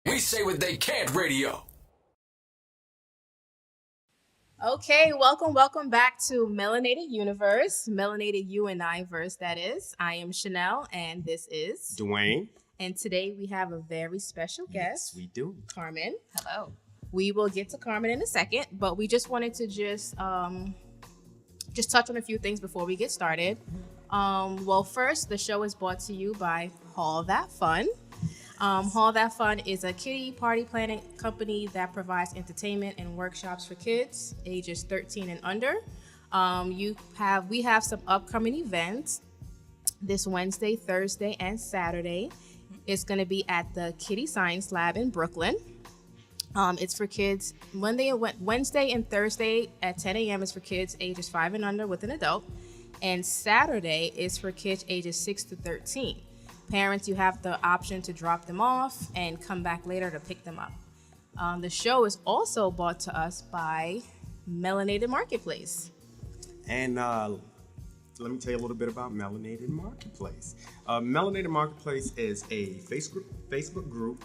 We say what they can't radio. Okay, welcome back to Melanated Universe, Melanated You and I verse, that is. I am Chanel, and this is Dwayne. And today we have a very special guest. Yes, we do. Carmen. Hello. We will get to Carmen in a second, but we just wanted to just touch on a few things before we get started. Well, first, the show is brought to you by Haul That Fun. Haul That Fun is a kiddie party planning company that provides entertainment and workshops for kids ages 13 and under. We have some upcoming events this Wednesday, Thursday, and Saturday. It's going to be at the Kiddie Science Lab in Brooklyn. It's for kids Wednesday and Thursday at 10 a.m. is for kids ages 5 and under with an adult. And Saturday is for kids ages 6 to 13. Parents, you have the option to drop them off and come back later to pick them up. The show is also brought to us by Melanated Marketplace. And let me tell you a little bit about Melanated Marketplace. Melanated Marketplace is a Facebook group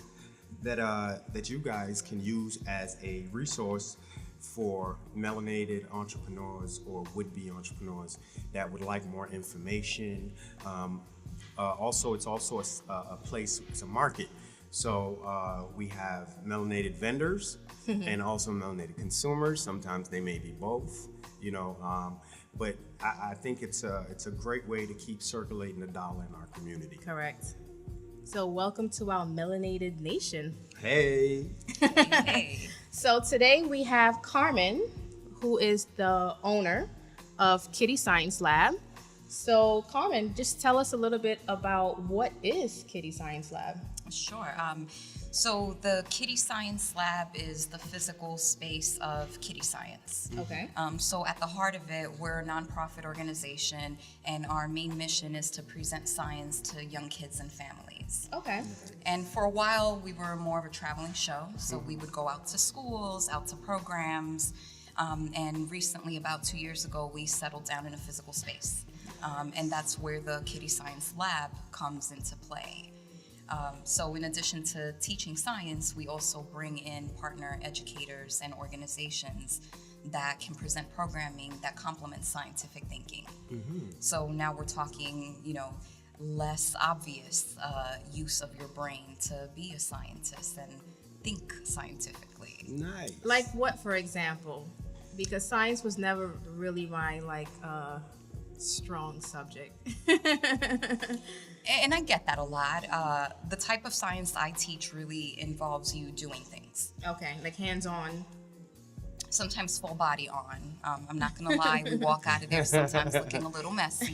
that you guys can use as a resource for melanated entrepreneurs or would-be entrepreneurs that would like more information. It's also a place, it's a market. So we have melanated vendors and also melanated consumers. Sometimes they may be both, but I think it's a great way to keep circulating the dollar in our community. Correct. So welcome to our Melanated Nation. Hey. Hey. So today we have Carmen, who is the owner of Kiddie Science Lab. So Carmen, just tell us a little bit about what is Kiddie Science Lab. Sure. So the Kiddie Science Lab is the physical space of kiddie science. Okay. So at the heart of it, we're a nonprofit organization, and our main mission is to present science to young kids and families. Okay. And for a while, we were more of a traveling show. So we would go out to schools, out to programs, and recently, about 2 years ago, we settled down in a physical space. And that's where the Kiddie Science Lab comes into play. So in addition to teaching science, we also bring in partner educators and organizations that can present programming that complements scientific thinking. Mm-hmm. So now we're talking, less obvious use of your brain to be a scientist and think scientifically. Nice. Like what, for example? Because science was never really my strong subject. And I get that a lot. The type of science I teach really involves you doing things. Okay, like hands-on. Sometimes full body on. I'm not gonna lie, we walk out of there sometimes looking a little messy,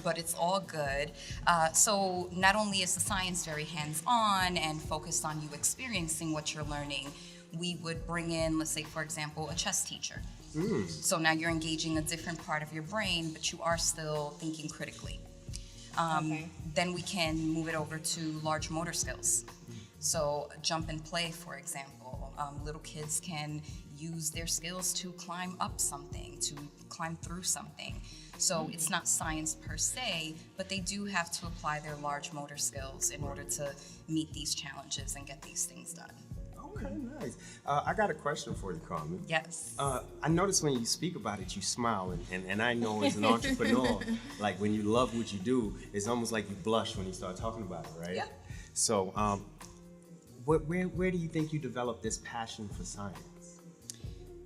but it's all good. So not only is the science very hands-on and focused on you experiencing what you're learning, we would bring in, let's say, for example, a chess teacher. So now you're engaging a different part of your brain, but you are still thinking critically. Okay. Then we can move it over to large motor skills. So jump and play, for example. Little kids can use their skills to climb up something, to climb through something. So it's not science per se, but they do have to apply their large motor skills in order to meet these challenges and get these things done. Okay, nice. I got a question for you, Carmen. Yes. I notice when you speak about it, you smile, and I know as an entrepreneur, like when you love what you do, it's almost like you blush when you start talking about it, right? Yeah. So, where do you think you developed this passion for science?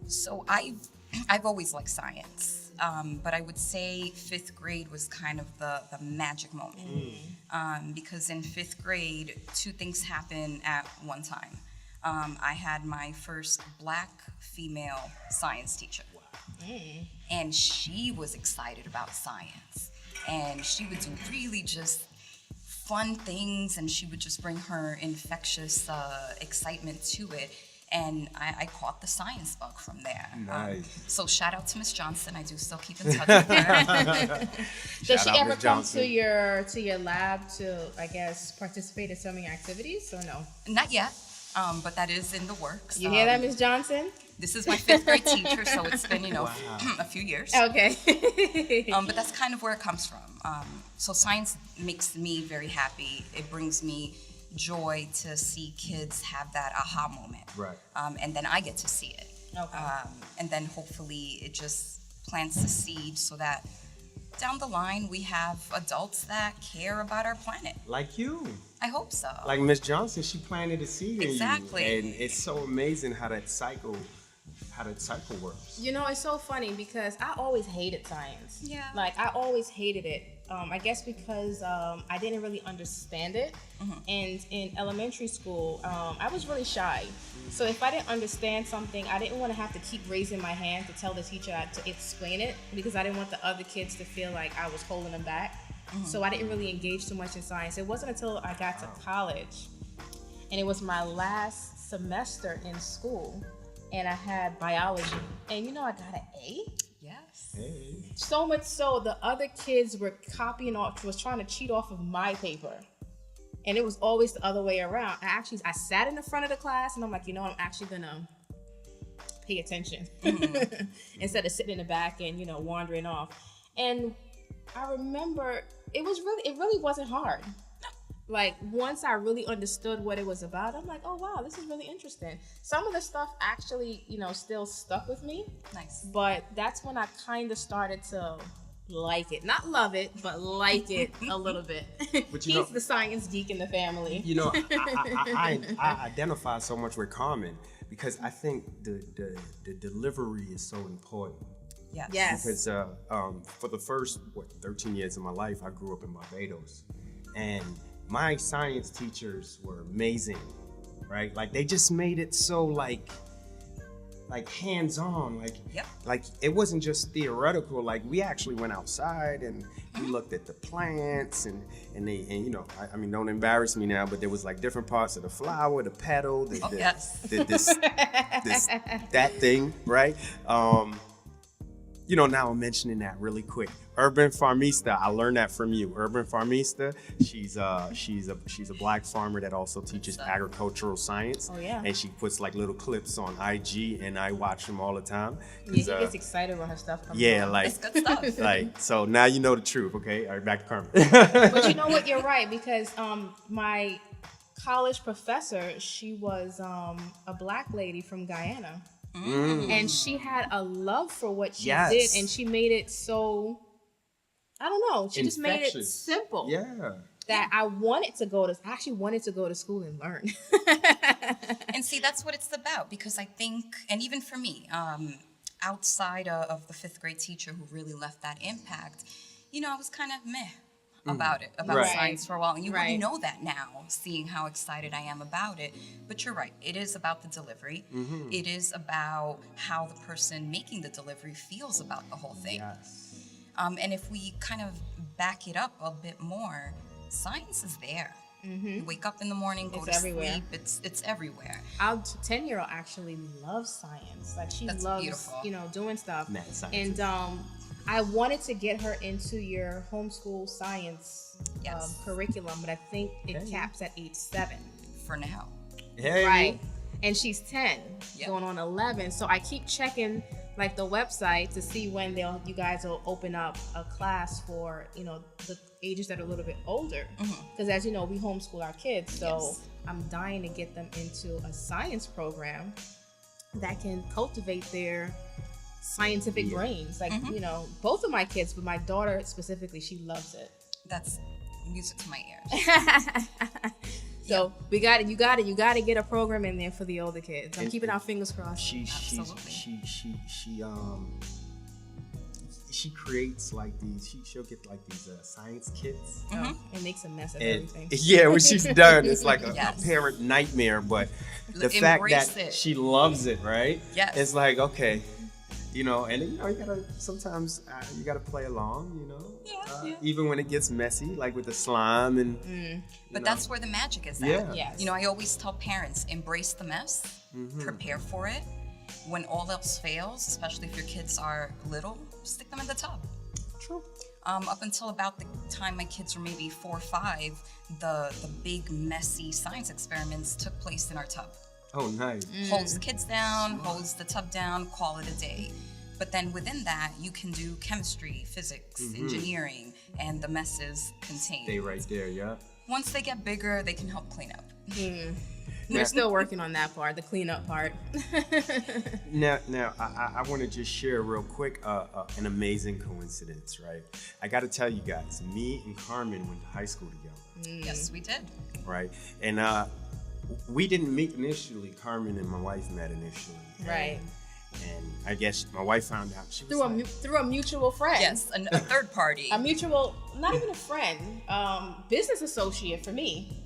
So I've always liked science, but I would say 5th grade was kind of the magic moment. Because in 5th grade, 2 things happened at one time. I had my first Black female science teacher. And she was excited about science. And she would do really just fun things, and she would just bring her infectious excitement to it. And I caught the science bug from there. Nice. So shout out to Miss Johnson. I do still keep in touch with her. Does she ever come to your lab to, I guess, participate in some of your activities, or no? Not yet, but that is in the works. You hear that, Miss Johnson? This is my 5th grade teacher, so it's been, a few years. Okay. But that's kind of where it comes from. So science makes me very happy. It brings me joy to see kids have that aha moment. Right. And then I get to see it. Okay. And then hopefully it just plants the seed so that down the line we have adults that care about our planet. Like you. I hope so. Like Miss Johnson, she planted a seed in Exactly. you. And it's so amazing how that cycle works. You know, it's so funny because I always hated science. Yeah. Like, I always hated it. I guess because I didn't really understand it. And in elementary school, I was really shy. So if I didn't understand something, I didn't want to have to keep raising my hand to tell the teacher to explain it, because I didn't want the other kids to feel like I was holding them back. So I didn't really engage too much in science. It wasn't until I got to college, and it was my last semester in school, and I had biology, and you know, I got an A. Yes. Hey. So much so, the other kids were copying off, was trying to cheat off of my paper. And it was always the other way around. I sat in the front of the class, and I'm like, you know, I'm actually gonna pay attention instead of sitting in the back and, you know, wandering off. And I remember it really wasn't hard. Like, once I really understood what it was about, I'm like, oh wow, this is really interesting. Some of the stuff actually, you know, still stuck with me. Nice. But that's when I kind of started to like it. Not love it, but like it a little bit. But you He's know, the science geek in the family. You know, I identify so much with Carmen because I think the delivery is so important. Yes. Yes. Because for the first 13 years of my life, I grew up in Barbados, and my science teachers were amazing, right? Like, they just made it so like hands-on, like it wasn't just theoretical. Like, we actually went outside and we looked at the plants and you know, I mean, don't embarrass me now, but there was like different parts of the flower, the petal, that thing, right? You know, now I'm mentioning that really quick. Urban Farmista, I learned that from you. Urban Farmista, she's a black farmer that also teaches agricultural science. Oh yeah. And she puts like little clips on IG, and I watch them all the time. Yeah, he gets excited when her stuff comes Yeah, on. like It's good stuff. like, so now you know the truth. Okay, all right, back to Carmen. But you know what? You're right, because my college professor, she was a black lady from Guyana. And she had a love for what she did, and she made it so, I don't know, she just made it simple. Yeah. That I actually wanted to go to school and learn. And see, that's what it's about, because I think, and even for me, outside of the 5th grade teacher who really left that impact, you know, I was kind of meh about Right. science for a while. And you wouldn't Right. know that now, seeing how excited I am about it. But you're right, it is about the delivery. It is about how the person making the delivery feels about the whole thing. Yes. And if we kind of back it up a bit more, science is there. You wake up in the morning, go It's to everywhere. sleep, it's everywhere. Our 10-year-old actually loves science. Like, she That's loves, beautiful. you know, doing stuff. Mad scientist. And I wanted to get her into your homeschool science Yes. curriculum, but I think it caps at age 7. For now. Hey. Right. And she's 10, Yep. going on 11. So I keep checking like the website to see when you guys will open up a class for, you know, the ages that are a little bit older. Because as you know, we homeschool our kids. So Yes. I'm dying to get them into a science program that can cultivate their scientific brains. Like, you know, both of my kids, but my daughter specifically, she loves it. That's music to my ears. So you got to get a program in there for the older kids. I'm keeping our fingers crossed. She creates like these. She'll get like these science kits. It makes a mess of And everything. yeah, when she's done, it's like a Yes. parent nightmare. But the Embrace fact that it. she loves it, right? Yes. It's like, okay, you know, and you know, you gotta sometimes you gotta play along, you know. Yeah. Even when it gets messy, like with the slime and. But that's where the magic is at. Yeah. Yes. You know, I always tell parents, embrace the mess, prepare for it. When all else fails, especially if your kids are little, stick them in the tub. True. Up until about the time my kids were maybe 4 or 5, the big messy science experiments took place in our tub. Oh, nice. Hose the kids down, hose the tub down, call it a day. But then within that, you can do chemistry, physics, engineering, and the messes contained. Stay right there, yeah. once they get bigger, they can help clean up. We're still working on that part, the cleanup part. Now, I want to just share real quick an amazing coincidence, right? I got to tell you guys, me and Carmen went to high school together. Yes, we did. Right? And we didn't meet initially. Carmen and my wife met initially. Right. And I guess my wife found out. She was Through a mutual friend. Yes, a third party. A mutual, not even a friend, business associate for me.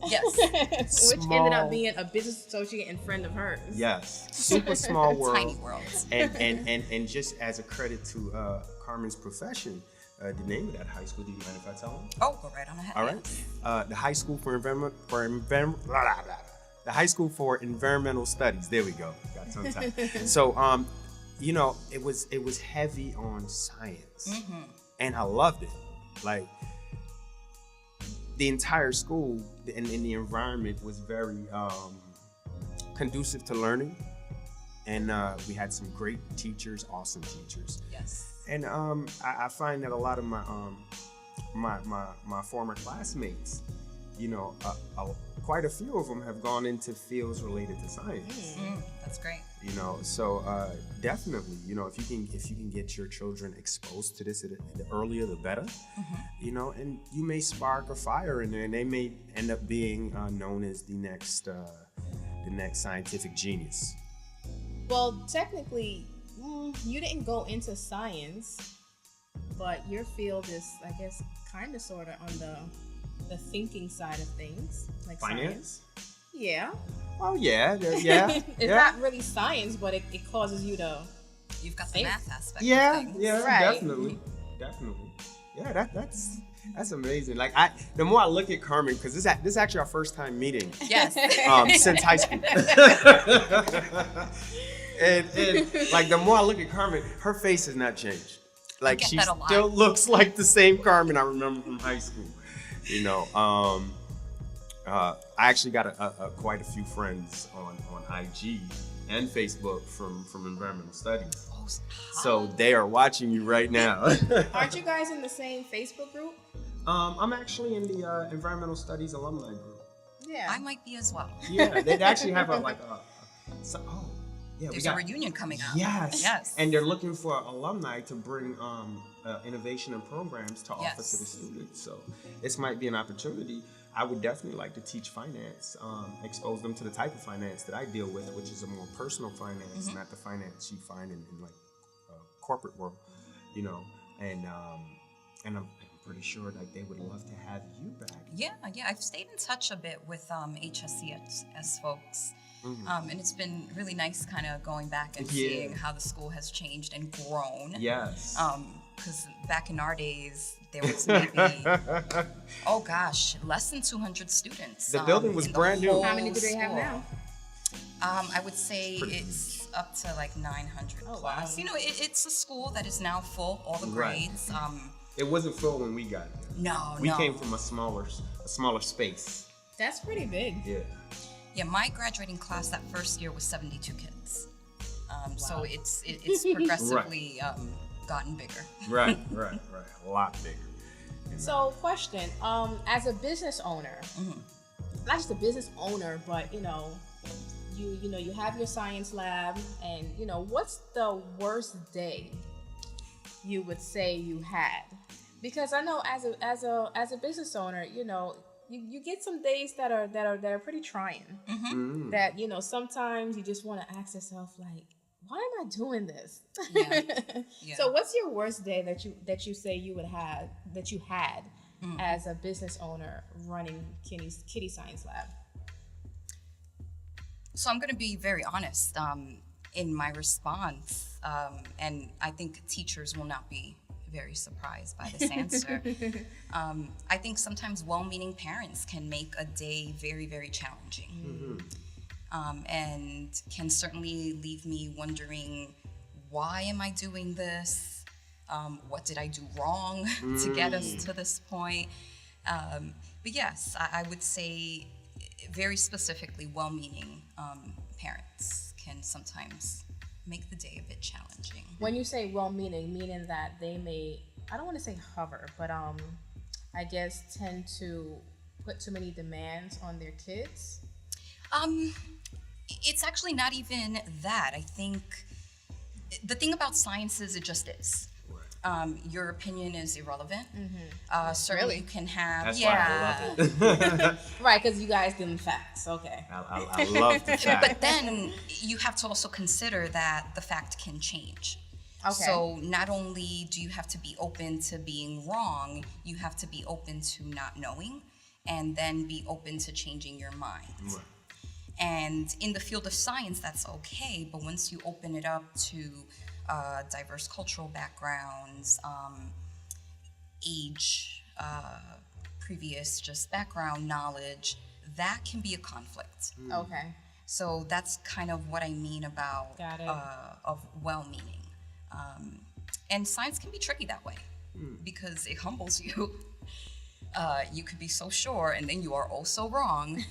Yes. Which ended up being a business associate and friend of hers. Yes. Super small world. Tiny world. And just as a credit to Carmen's profession, the name of that high school, do you mind if I tell them? Oh, go right on ahead. All right. The High School for the High School for Environmental Studies. There we go. Got tongue tied. So, you know, it was heavy on science, and I loved it. Like, the entire school and the environment was very conducive to learning, and we had some great teachers, awesome teachers. Yes. And I find that a lot of my my former classmates, you know, quite a few of them have gone into fields related to science. That's great. You know, so definitely, you know, if you can get your children exposed to this, the earlier the better. You know, and you may spark a fire in there, and they may end up being known as the next scientific genius. Well, technically, you didn't go into science, but your field is, I guess, kind of sort of on the thinking side of things, like Finance? Science. Yeah. Oh yeah. It's not really science, but it causes you to. You've got the think. math aspect. Yeah, of things. yeah, Right. definitely. Yeah, that's amazing. Like the more I look at Carmen, because this is actually our first time meeting. Yes. Since high school. and like the more I look at Carmen, her face has not changed. Like she still looks like the same Carmen I remember from high school. You know, I actually got quite a few friends on IG and Facebook from environmental studies. So they are watching you right now. Aren't you guys in the same Facebook group? I'm actually in the environmental studies alumni group. Yeah. I might be as well. Yeah, they actually have There's a reunion coming up. Yes. And they're looking for alumni to bring innovation and programs to offer to the students. So this might be an opportunity. I would definitely like to teach finance, expose them to the type of finance that I deal with, which is a more personal finance, not the finance you find in like corporate world, you know. And I'm pretty sure like they would love to have you back. Yeah. I've stayed in touch a bit with HSCS folks. And it's been really nice kind of going back and seeing how the school has changed and grown. Yes. Because back in our days, there was maybe, less than 200 students. The building was brand new. How many do they have now? I would say it's up to like 900 plus. Wow. You know, it's a school that is now full, all the grades. It wasn't full when we got there. We came from a smaller space. That's pretty big. Yeah, my graduating class that first year was 72 kids. So it's progressively gotten bigger. Right. A lot bigger. So, question: as a business owner, not just a business owner, but you know, you have your science lab, and you know, what's the worst day you would say you had? Because I know as a business owner, you know, you get some days that are pretty trying. That, you know, sometimes you just want to ask yourself like, why am I doing this? Yeah. So what's your worst day that you say you had as a business owner running Kiddie Science Lab? So I'm going to be very honest in my response, and I think teachers will not be very surprised by this answer. I think sometimes well-meaning parents can make a day very, very challenging. And can certainly leave me wondering, why am I doing this? What did I do wrong to get us to this point? But yes, I would say very specifically well-meaning parents can sometimes make the day a bit challenging. When you say well-meaning, meaning that they may, I don't want to say hover, but I guess tend to put too many demands on their kids? It's actually not even that. I think the thing about science is it just is. Your opinion is irrelevant. Certainly Really? you can have, That's why I love it. Right, because you guys give them facts. Okay. I love the fact. But then you have to also consider that the fact can change. Okay. So not only do you have to be open to being wrong, you have to be open to not knowing, and then be open to changing your mind. Right. And in the field of science, that's okay, but once you open it up to diverse cultural backgrounds, age, previous just background knowledge, that can be a conflict. Okay. So that's kind of what I mean about Got it. of well-meaning. And science can be tricky that way because it humbles you. You could be so sure, and then you are oh so wrong.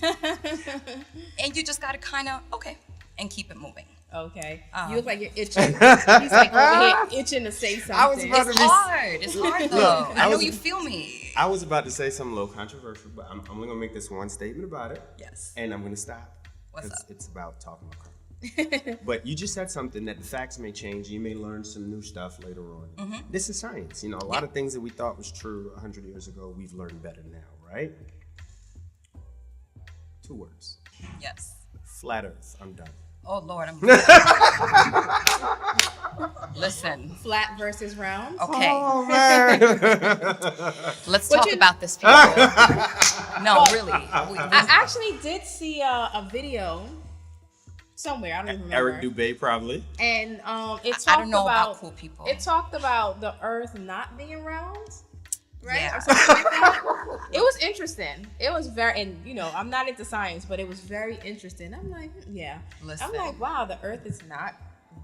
And you just got to kind of, okay, and keep it moving. Okay. You look like you're itching. He's like over here itching to say something. I was about to It's be- hard. It's hard, though. I know was- you feel me. I was about to say something a little controversial, but I'm only gonna make this one statement about it. Yes. And I'm gonna stop. What's 'cause up? It's about talking about Carmen. But you just said something that the facts may change. You may learn some new stuff later on. This is science. You know, a lot of things that we thought was true 100 years ago, we've learned better now, right? 2 words. Yes. Flat Earth. I'm done. Oh, Lord, I'm Listen, Flat versus round. okay. Oh man. Let's But talk you- about this, people. No, really. I actually did see a video somewhere. I don't even remember. Eric Dubé probably. And it talked I don't know about cool people. It talked about the Earth not being round, right? Yeah. Or something like that. It was interesting. It was very, and you know, I'm not into science, but it was very interesting. I'm like, yeah. Listen. I'm like, wow, the Earth is not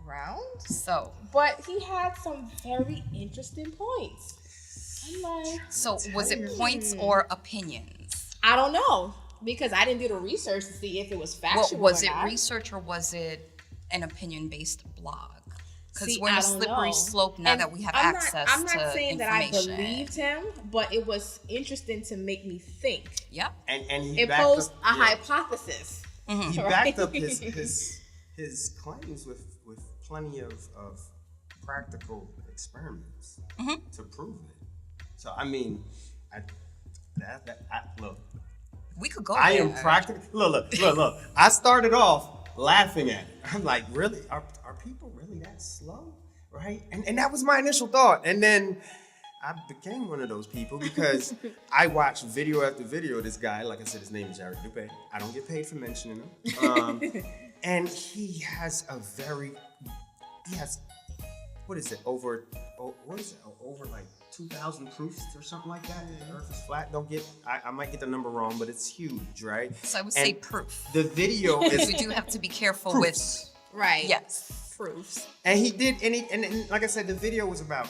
round. So But he had some very interesting points. I'm like, So was it points or opinions? I don't know because I didn't do the research to see if it was factual. Was or it not. research or was it an opinion-based blog? Because See, we're in I a don't slippery know. slope now And that we have I'm access I'm to not saying that I information. believed him, but it was interesting to make me think. Yep. And he It backed posed up, a yeah. hypothesis. He Right? backed up his claims with plenty of practical experiments to prove it. So I mean, look, We could go I there. am practical. Look. I started off laughing at it. I'm like, really? Are people really that slow? Right? And that was my initial thought. And then I became one of those people because I watched video after video of this guy. Like I said, his name is Eric Dubé. I don't get paid for mentioning him. And he has what is it? Over like 2,000 proofs or something like that. The Earth is flat. I might get the number wrong, but it's huge, right? So I would And say proof. The video Because is we do have to be careful proofs. Right. Yes. Proofs. And he did, and like I said, the video was about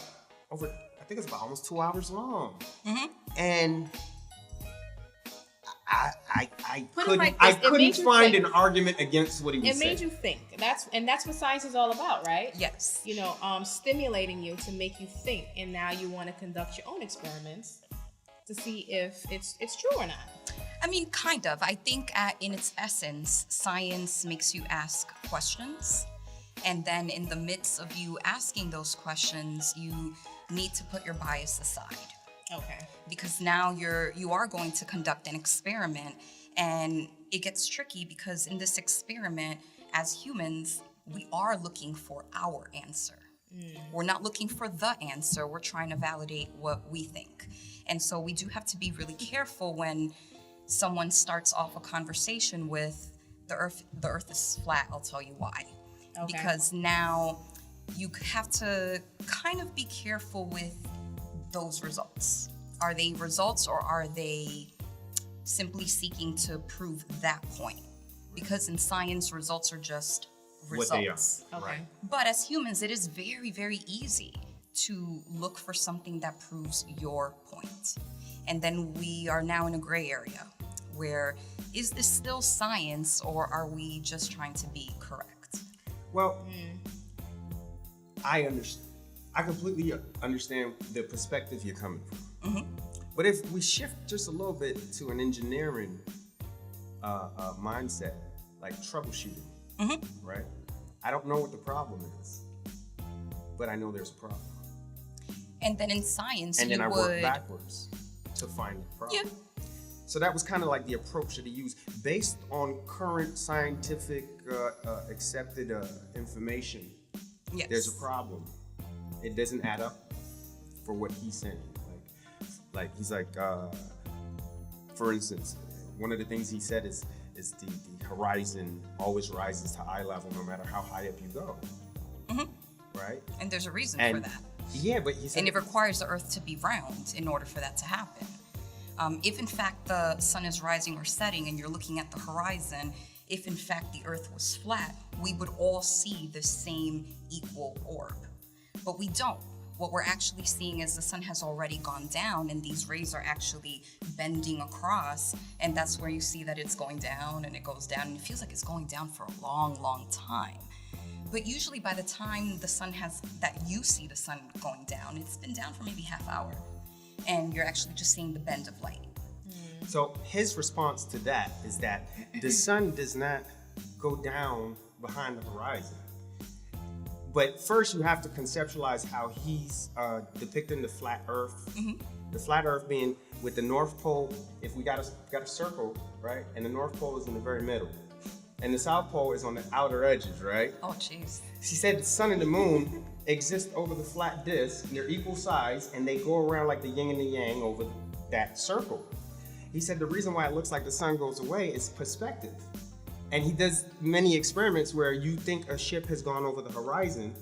I think it was about almost 2 hours long. And I Put it couldn't, like I this, it couldn't made you find think. an argument against what he was It saying. made you think. That's what science is all about, right? Yes. You know, stimulating you to make you think, and now you want to conduct your own experiments to see if it's true or not. I mean, kind of. I think in its essence, science makes you ask questions. And then in the midst of you asking those questions, you need to put your bias aside. Okay. Because now you are going to conduct an experiment, and it gets tricky because in this experiment, as humans, we are looking for our answer. We're not looking for the answer. We're trying to validate what we think. And so we do have to be really careful when someone starts off a conversation with the earth is flat, I'll tell you why. Okay. Because now you have to kind of be careful with those results. Are they results or are they simply seeking to prove that point? Because in science, results are just results. What they are. Okay. Right. But as humans, it is very, very easy to look for something that proves your point. And then we are now in a gray area where is this still science or are we just trying to be correct? Well, I understand. I completely understand the perspective you're coming from. But if we shift just a little bit to an engineering mindset, like troubleshooting, right? I don't know what the problem is, but I know there's a problem. And then in science, and then I work backwards to find the problem. Yeah. So that was kind of like the approach that he used based on current scientific accepted information. Yes. There's a problem. It doesn't add up for what he's saying. Like he's like, for instance, one of the things he said is the horizon always rises to eye level no matter how high up you go. Right? And there's a reason for that. Yeah, but he said... And it requires the Earth to be round in order for that to happen. If in fact the sun is rising or setting and you're looking at the horizon, if in fact the Earth was flat, we would all see the same equal orb. But we don't. What we're actually seeing is the sun has already gone down and these rays are actually bending across, and that's where you see that it's going down and it goes down, and it feels like it's going down for a long, long time. But usually by the time you see the sun going down, it's been down for maybe half hour, and you're actually just seeing the bend of light. So his response to that is that the sun does not go down behind the horizon. But first, you have to conceptualize how he's depicting the flat Earth. The flat Earth being with the North Pole. If we got a circle, right, and the North Pole is in the very middle, and the South Pole is on the outer edges, right? Oh, jeez. She said the sun and the moon exist over the flat disk. They're equal size, and they go around like the yin and the yang over that circle. He said the reason why it looks like the sun goes away is perspective. And he does many experiments where you think a ship has gone over the horizon,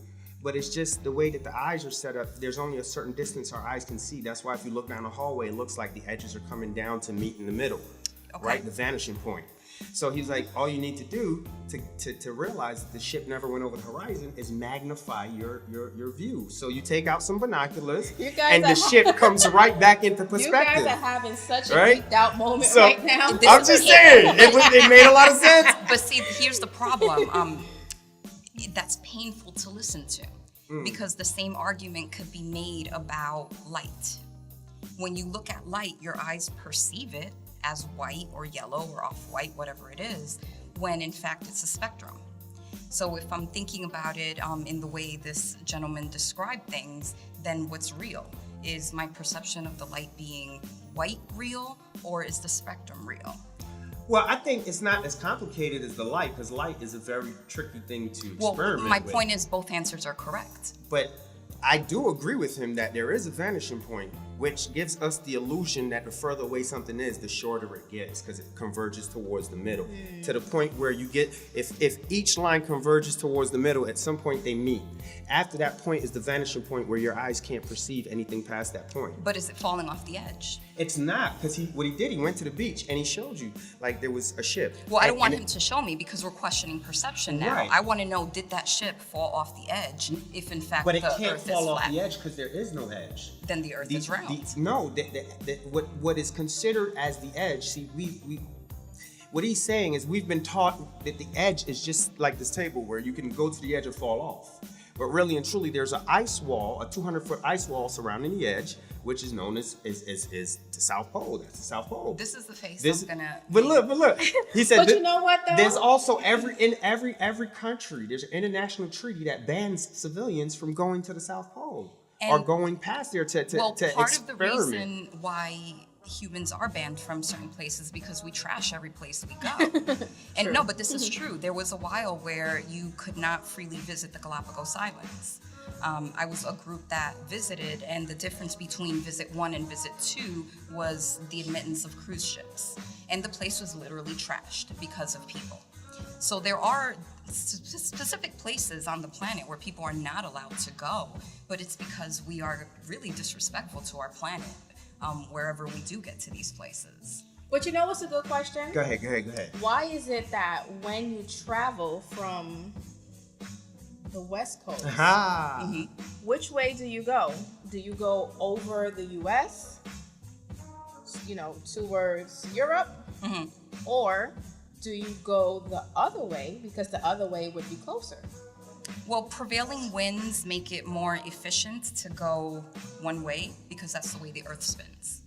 but it's just the way that the eyes are set up. There's only a certain distance our eyes can see. That's why if you look down the hallway, it looks like the edges are coming down to meet in the middle, right? The vanishing point. So he's like, all you need to do to realize that the ship never went over the horizon is magnify your view. So you take out some binoculars, and the ship comes right back into perspective. You guys are having such a geeked out moment right now. I'm just saying, it made a lot of sense. But see, here's the problem. That's painful to listen to, because the same argument could be made about light. When you look at light, your eyes perceive it as white or yellow or off-white, whatever it is, when in fact it's a spectrum. So if I'm thinking about it in the way this gentleman described things, then what's real? Is my perception of the light being white real, or is the spectrum real? Well, I think it's not as complicated as the light, because light is a very tricky thing to experiment with. My point is both answers are correct. But I do agree with him that there is a vanishing point, which gives us the illusion that the further away something is, the shorter it gets, because it converges towards the middle. To the point where you get, if each line converges towards the middle, at some point they meet. After that point is the vanishing point where your eyes can't perceive anything past that point. But is it falling off the edge? It's not, because what he did, he went to the beach and he showed you, like there was a ship. Well, I don't want him to show me, because we're questioning perception now. Right. I want to know, did that ship fall off the edge if in fact but it the can't Earth fall is off flat? the edge because there is no edge. Then the Earth is round. What is considered as the edge, see, what he's saying is we've been taught that the edge is just like this table where you can go to the edge and fall off. But really and truly, there's an ice wall, a 200-foot ice wall surrounding the edge, which is known as the South Pole. That's the South Pole. This is the face I'm gonna. But look. He said. But you know what though? There's also in every country, there's an international treaty that bans civilians from going to the South Pole or going past there to experiment. Part of the reason why humans are banned from certain places because we trash every place we go. And no, but this is true. There was a while where you could not freely visit the Galapagos Islands. I was a group that visited, and the difference between visit 1 and visit 2 was the admittance of cruise ships. And the place was literally trashed because of people. So there are specific places on the planet where people are not allowed to go, but it's because we are really disrespectful to our planet wherever we do get to these places. But you know what's a good question? Go ahead. Why is it that when you travel from the West Coast, which way do you go? Do you go over the U.S., towards Europe? Or do you go the other way because the other way would be closer? Well, prevailing winds make it more efficient to go one way because that's the way the Earth spins.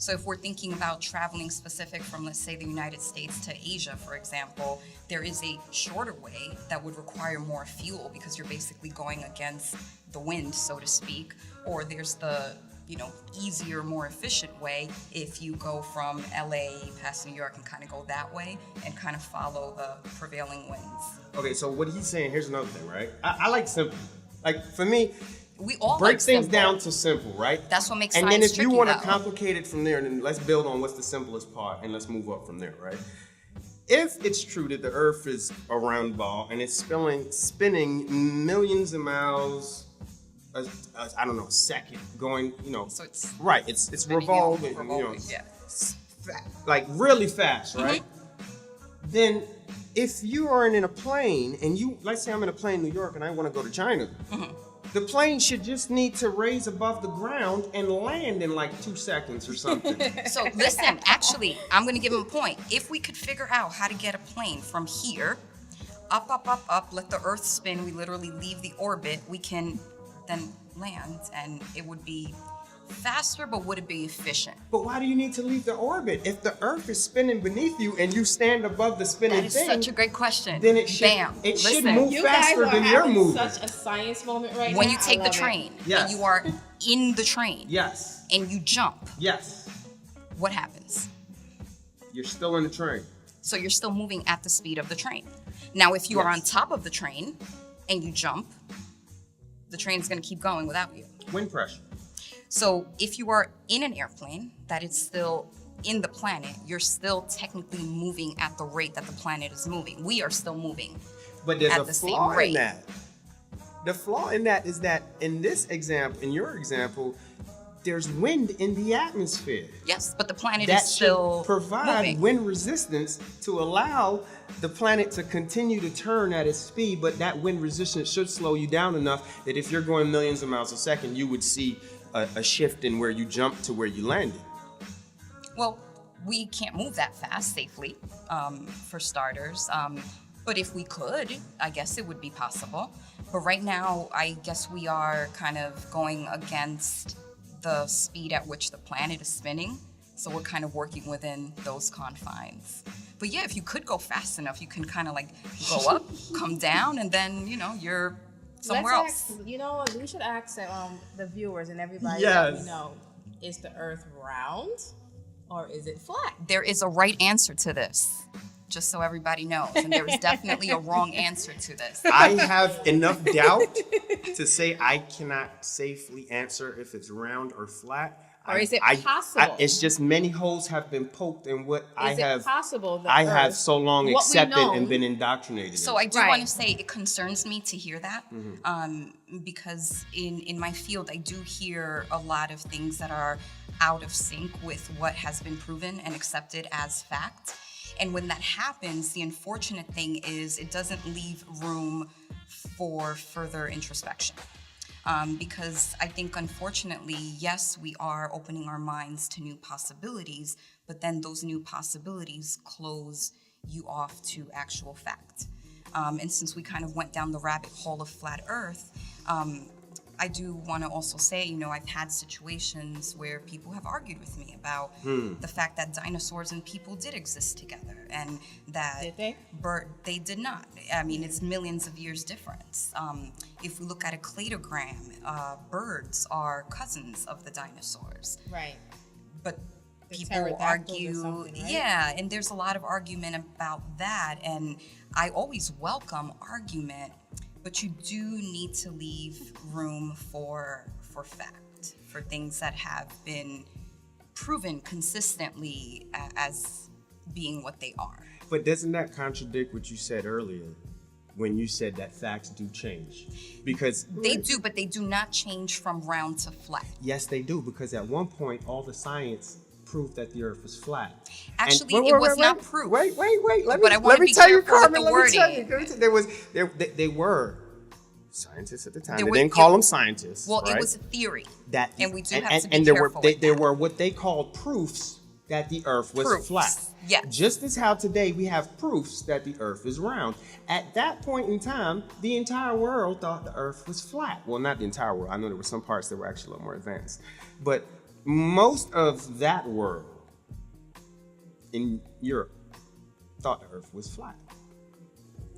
So if we're thinking about traveling specific from, let's say, the United States to Asia, for example, there is a shorter way that would require more fuel because you're basically going against the wind, so to speak. Or there's the, easier, more efficient way if you go from LA past New York and kind of go that way and kind of follow the prevailing winds. Okay, so what he's saying, here's another thing, right? I like simple. Like, for me, we all break like things simple. Down to simple, right? That's what makes and science then if tricky, you want to though. complicate it from there, then let's build on what's the simplest part and let's move up from there, right? If it's true that the Earth is a round ball and it's spinning millions of miles, I don't know, a second, going, So it's right? It's revolving, yeah. like really fast, right? Mm-hmm. Then, if you are in a plane and let's say I'm in a plane in New York and I want to go to China. Mm-hmm. The plane should just need to raise above the ground and land in like 2 seconds or something. So listen, actually, I'm going to give him a point. If we could figure out how to get a plane from here, up, let the Earth spin, we literally leave the orbit, we can then land, and it would be faster, but would it be efficient? But why do you need to leave the orbit? If the Earth is spinning beneath you and you stand above the spinning That is thing, such a great question. then it should, Bam. it should Listen, move You guys faster are than you're having moving. such a science moment right when now. you take I the love train Yes. and you are in the train Yes, and you jump, yes. what happens? You're still in the train. So you're still moving at the speed of the train. Now, if you are on Yes. top of the train and you jump, the train's going to keep going without you. Wind pressure. So if you are in an airplane that is still in the planet, you're still technically moving at the rate that the planet is moving. We are still moving. But there's At a the same flaw in rate. that. The flaw in that is that in this example, in your example, there's wind in the atmosphere. Yes, but the planet That is still should provide moving. wind resistance to allow the planet to continue to turn at its speed, but that wind resistance should slow you down enough that if you're going millions of miles a second, you would see a shift in where you jumped to where you landed. Well, we can't move that fast safely, for starters. But if we could, I guess it would be possible. But right now, I guess we are kind of going against the speed at which the planet is spinning. So we're kind of working within those confines. But yeah, if you could go fast enough, you can kind of like go up, come down, and then, you're somewhere else. You know what? We should ask the viewers and everybody Yes. that we know: is the Earth round or is it flat? There is a right answer to this, just so everybody knows. And there is definitely a wrong answer to this. I have enough doubt to say I cannot safely answer if it's round or flat. Or is it possible? It's just many holes have been poked in what Is it possible the I Earth, have so long what we accepted know- and been indoctrinated So in. I do Right. want to say it concerns me to hear that, because in my field I do hear a lot of things that are out of sync with what has been proven and accepted as fact. And when that happens, the unfortunate thing is it doesn't leave room for further introspection. Because I think, unfortunately, yes, we are opening our minds to new possibilities, but then those new possibilities close you off to actual fact. And since we kind of went down the rabbit hole of flat Earth, I do want to also say, I've had situations where people have argued with me about the fact that dinosaurs and people did exist together, and that Did they? They did not. I mean, it's millions of years difference. If we look at a cladogram, birds are cousins of the dinosaurs. Right. But The people pterodactyls or argue, something, right? yeah, and there's a lot of argument about that, and I always welcome argument, but you do need to leave room for fact, for things that have been proven consistently as being what they are. But doesn't that contradict what you said earlier when you said that facts do change? Because They do, but they do not change from round to flat. yes, they do, because at one point all the science proved that the Earth was flat. Actually, And- it was not proof. Wait. But I wanna be tell you, careful with Carmen. the Let me tell you. wording. They were scientists at the time. There They were- didn't call them scientists. Well, right? it was a theory, that and we do have and, to be and there careful were with there that. were what they called proofs that the Earth was Proofs, flat. yes. Just as how today we have proofs that the Earth is round. At that point in time, the entire world thought the Earth was flat. Well, not the entire world. I know there were some parts that were actually a little more advanced, but most of that world in Europe thought the Earth was flat.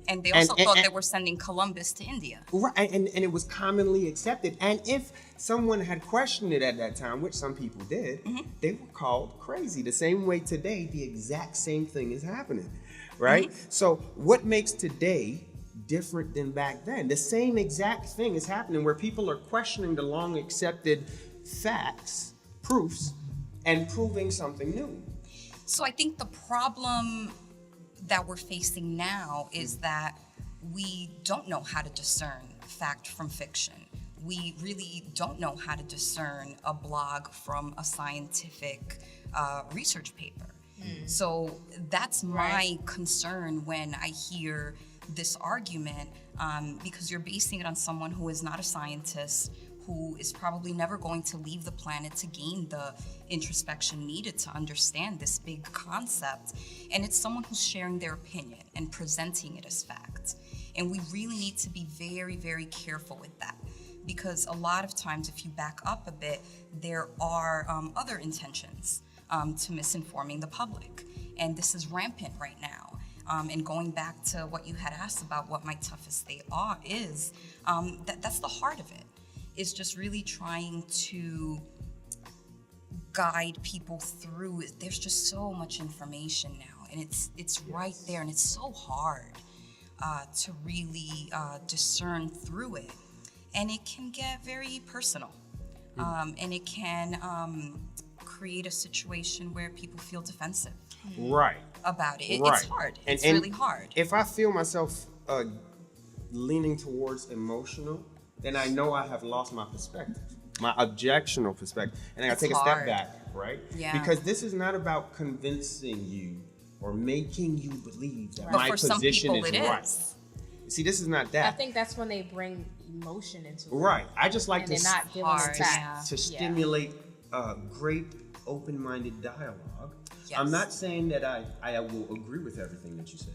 And they also thought they were sending Columbus to India. Right, and it was commonly accepted. And if someone had questioned it at that time, which some people did, they were called crazy. The same way today, the exact same thing is happening, right? So what makes today different than back then? The same exact thing is happening where people are questioning the long accepted facts, proofs, and proving something new. So I think the problem that we're facing now is that we don't know how to discern fact from fiction. We really don't know how to discern a blog from a scientific research paper. So that's my concern when I hear this argument, because you're basing it on someone who is not a scientist, who is probably never going to leave the planet to gain the introspection needed to understand this big concept. And it's someone who's sharing their opinion and presenting it as fact. And we really need to be very, very careful with that. Because a lot of times, if you back up a bit, there are other intentions to misinforming the public. And this is rampant right now. And going back to what you had asked about what my toughest day is, that's the heart of it. Is just really trying to guide people through it. There's just so much information now, and it's right there, and it's so hard to really discern through it. And it can get very personal, and it can create a situation where people feel defensive about it. It's hard. It's really hard. If I feel myself leaning towards emotional, then I know I have lost my perspective, my objectional perspective. And I gotta take a step back, right? Yeah. Because this is not about convincing you or making you believe that But my for some position people, is it right. is. See, this is not that. I think that's when they bring emotion into it. Right. I just like And they're not giving us facts. to stimulate great open-minded dialogue. Yes. I'm not saying that I will agree with everything that you say,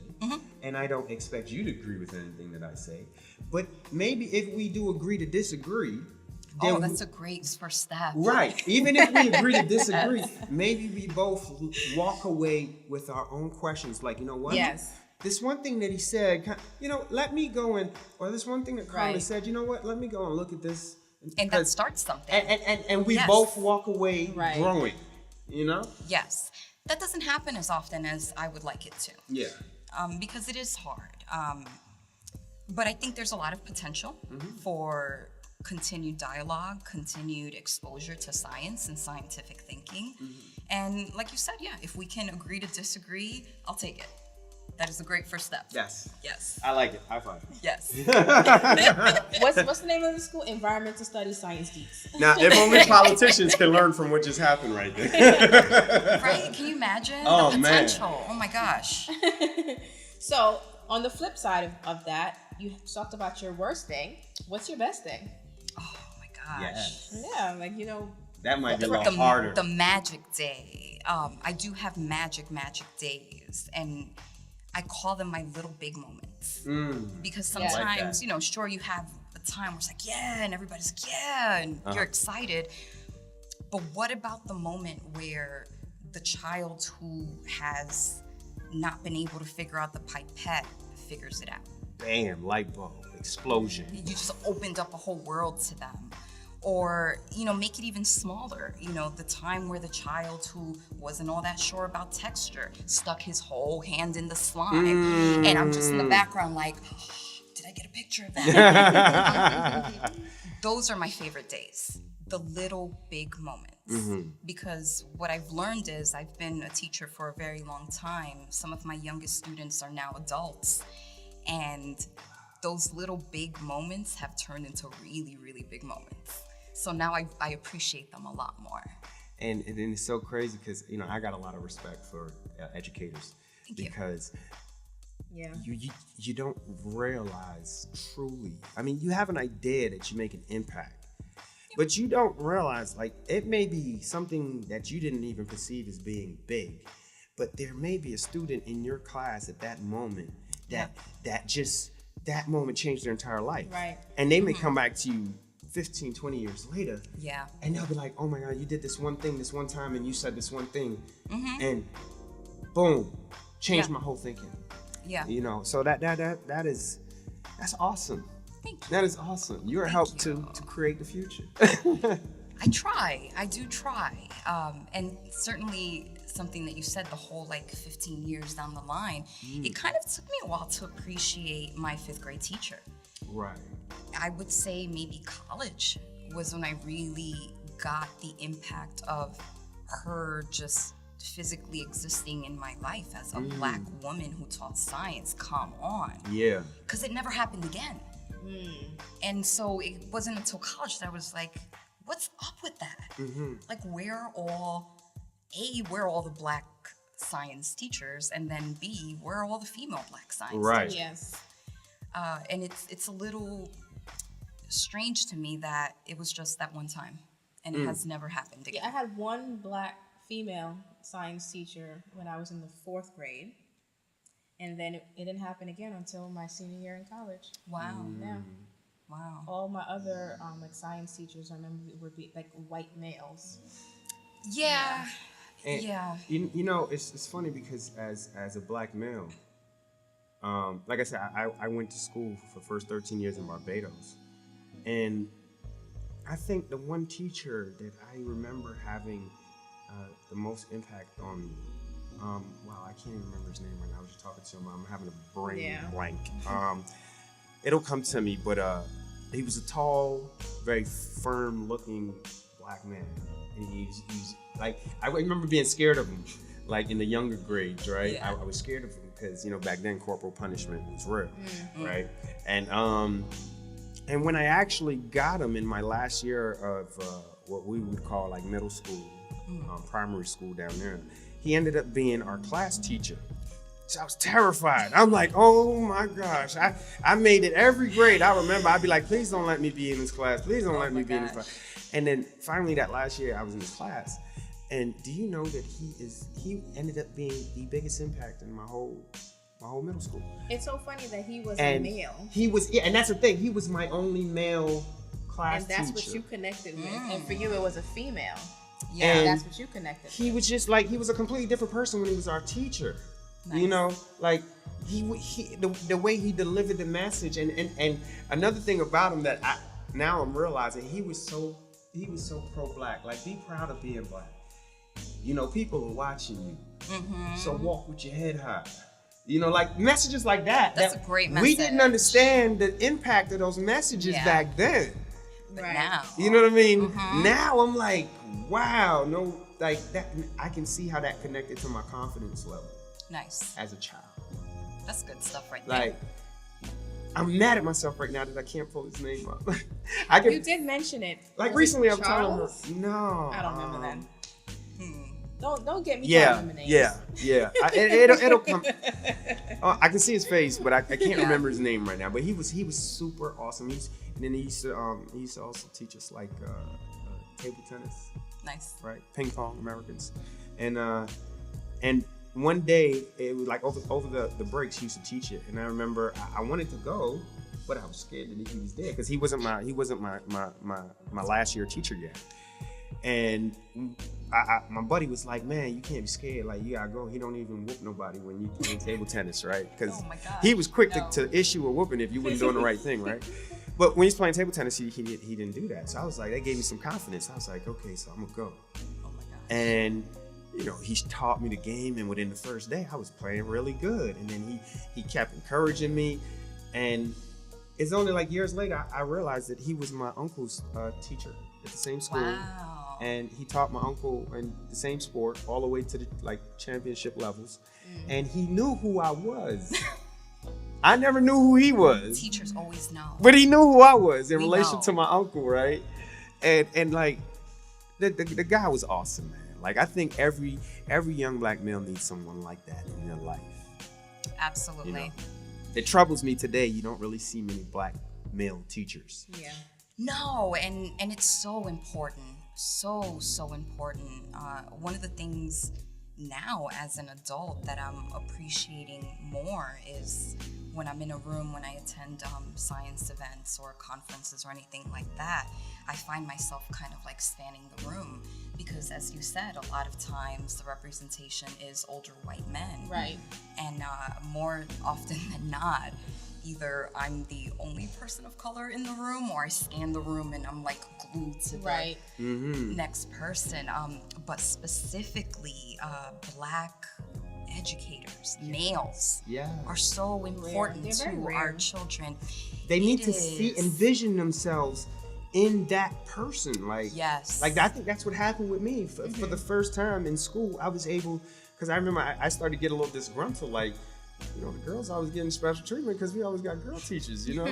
and I don't expect you to agree with anything that I say, but maybe if we do agree to disagree, then that's a great first step. Right. Even if we agree to disagree, maybe we both walk away with our own questions, like, you know what? Yes. This one thing that he said, let me go or this one thing that Carmen said, you know what? Let me go and look at this. And that starts something. And we both walk away growing, you know? Yes. That doesn't happen as often as I would like it to. Yeah. Because it is hard. But I think there's a lot of potential for continued dialogue, continued exposure to science and scientific thinking. And like you said, if we can agree to disagree, I'll take it. That is a great first step. Yes. I like it. High five. Yes. What's the name of the school? Environmental Studies Science Geeks. Now, if only politicians can learn from what just happened right there. Right? Can you imagine Oh, the man. potential? Oh my gosh. So on the flip side of that, you talked about your worst thing. What's your best thing? Oh my gosh. Yes. Yeah, That might be a little harder. The magic day. I do have magic days, and I call them my little big moments. Because sometimes, sure, you have a time where it's like, and everybody's like, and you're excited. But what about the moment where the child who has not been able to figure out the pipette figures it out? Bam, light bulb, explosion. You just opened up a whole world to them. Or, make it even smaller. The time where the child who wasn't all that sure about texture stuck his whole hand in the slime. And I'm just in the background like, did I get a picture of that? Those are my favorite days. The little big moments. Because what I've learned is I've been a teacher for a very long time. Some of my youngest students are now adults. And those little big moments have turned into really, really big moments. So now I appreciate them a lot more. And it's so crazy because, I got a lot of respect for educators. Thank you. Because you don't realize truly. I mean, you have an idea that you make an impact. But you don't realize, it may be something that you didn't even perceive as being big. But there may be a student in your class at that moment that moment changed their entire life. Right. And they may come back to you 15, 20 years later. Yeah. And they'll be like, oh my God, you did this one thing this one time and you said this one thing. And boom, changed my whole thinking. Yeah. You know, so that's awesome. Thank you. That is awesome. You're a help to create the future. I do try. And certainly something that you said, the whole like 15 years down the line, it kind of took me a while to appreciate my 5th grade teacher. Right. I would say maybe college was when I really got the impact of her just physically existing in my life as a Black woman who taught science. Come on. Yeah. Because it never happened again. And so it wasn't until college that I was like, what's up with that? Like, where are all the Black science teachers? And then B, where are all the female Black science teachers? Yes. And it's a little strange to me that it was just that one time, and it has never happened again. Yeah, I had one Black female science teacher when I was in the 4th grade, and then it didn't happen again until my senior year in college. Wow. Yeah. Wow. All my other like science teachers, I remember, would be like white males. Yeah. And Yeah. You know, it's funny because as a Black male, like I said, I went to school for the first 13 years in Barbados. And I think the one teacher that I remember having the most impact on me, wow, I can't even remember his name right now. I was just talking to him. I'm having a brain blank. It'll come to me, but he was a tall, very firm-looking Black man. And he's like, I remember being scared of him, like in the younger grades, right? Yeah. I was scared of him because, you know, back then corporal punishment was real, right? And when I actually got him in my last year of what we would call like middle school, primary school down there, he ended up being our class teacher. So I was terrified. I'm like, oh my gosh. I made it every grade. I remember I'd be like, please don't let me be in this class. Please don't let me be in this class. And then finally that last year I was in his class. And do you know that he ended up being the biggest impact in my whole middle school. It's so funny that he was a male. He was, and that's the thing. He was my only male class teacher. And that's what you connected with. And for you, it was a female. Yeah, and that's what you connected with. He was just like, he was a completely different person when he was our teacher. Nice. You know, like the way he delivered the message, and another thing about him that now I'm realizing, he was so pro-Black. Like, be proud of being Black. You know, people are watching you. So walk with your head high. You know, like messages like that. That's a great message. We didn't understand the impact of those messages back then. But now. You know what I mean? Now I'm like, wow, no, like that. I can see how that connected to my confidence level. Nice. As a child. That's good stuff right there. Like, I'm mad at myself right now that I can't pull his name up. You did mention it. Like recently, I'm telling her, no. I don't remember that. Don't get me calling him names. Yeah. It'll come. I can see his face, but I can't remember his name right now. But he was super awesome. And then he used to also teach us like table tennis. Nice. Right, ping pong, Americans, and one day it was like over the breaks he used to teach it, and I remember I wanted to go, but I was scared that he was there because he wasn't my last year teacher yet, and. My buddy was like, man, you can't be scared. Like, you gotta go. He don't even whoop nobody when you playing table tennis, right? Because he was quick to issue a whooping if you weren't doing the right thing, right? But when he's playing table tennis, he didn't do that. So I was like, that gave me some confidence. I was like, okay, so I'm gonna go. Oh my God. And you know, he taught me the game, and within the first day, I was playing really good. And then he kept encouraging me, and it's only like years later I realized that he was my uncle's teacher at the same school. Wow. And he taught my uncle in the same sport all the way to the like championship levels. And he knew who I was. I never knew who he was. Teachers always know. But he knew who I was in relation to my uncle, right? And like the guy was awesome, man. Like, I think every young Black male needs someone like that in their life. Absolutely. You know? It troubles me today, you don't really see many Black male teachers. Yeah. No, and it's so important. So important. One of the things now as an adult that I'm appreciating more is when I'm in a room, when I attend science events or conferences or anything like that, I find myself kind of like spanning the room because, as you said, a lot of times the representation is older white men. Right. And more often than not, either I'm the only person of color in the room or I scan the room and I'm like glued to the next person. But specifically, Black educators, males, are so important to our children. They need to envision themselves in that person. Like, like I think that's what happened with me. For the first time in school, I was able, because I remember I started to get a little disgruntled, like, you know, the girls always getting special treatment because we always got girl teachers, you know?